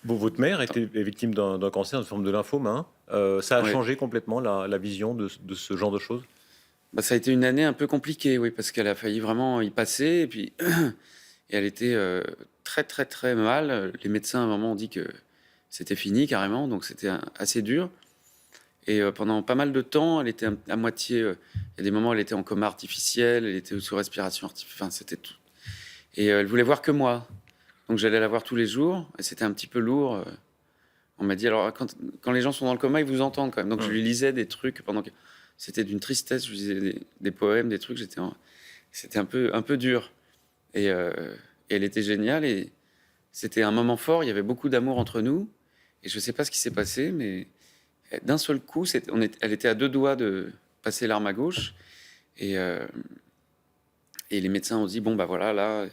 Votre mère est victime d'un cancer, une forme de lymphome, hein. Ça a Ouais. changé complètement la vision de ce genre de choses? Bah, ça a été une année un peu compliquée, oui, parce qu'elle a failli vraiment y passer et puis et elle était, très, très, très mal. Les médecins, à un moment, ont dit que c'était fini carrément, donc c'était assez dur et pendant pas mal de temps, elle était à moitié, il y a des moments, elle était en coma artificiel, elle était sous respiration enfin, c'était tout et elle voulait voir que moi. Donc j'allais la voir tous les jours et c'était un petit peu lourd. On m'a dit: «Alors quand les gens sont dans le coma, ils vous entendent quand même». Donc je Mmh. lui lisais des trucs pendant que c'était d'une tristesse, je lui lisais des poèmes, des trucs, c'était un peu dur et elle était géniale et c'était un moment fort. Il y avait beaucoup d'amour entre nous et je sais pas ce qui s'est passé, mais d'un seul coup, elle était à 2 doigts de passer l'arme à gauche et et les médecins ont dit: «Bon, bah, voilà, là».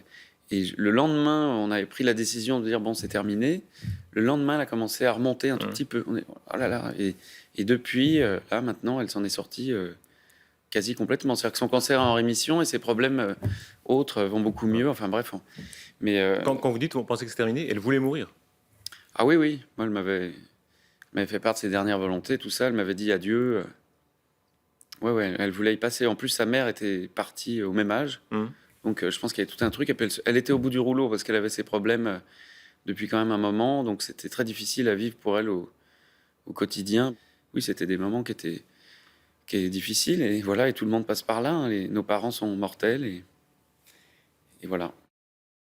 Et le lendemain, on avait pris la décision de dire: «Bon, c'est terminé». Le lendemain, elle a commencé à remonter un tout Mmh. petit peu. On est Oh là là. Et depuis, là, maintenant, elle s'en est sortie, quasi complètement. C'est-à-dire que son cancer est en rémission et ses problèmes, autres, vont beaucoup Mmh. mieux. Enfin bref, mais Quand vous dites: «On pensait que c'était terminé», elle voulait mourir? ah oui, oui, moi, elle m'avait fait part de ses dernières volontés, tout ça. Elle m'avait dit adieu, ouais, ouais, elle voulait y passer. En plus, sa mère était partie au même âge, Mmh. donc je pense qu'il y avait tout un truc et puis elle était au bout du rouleau parce qu'elle avait ses problèmes, depuis quand même un moment, donc c'était très difficile à vivre pour elle au quotidien. Oui, c'était des moments qui est difficiles et voilà et tout le monde passe par là, hein. Nos parents sont mortels et voilà.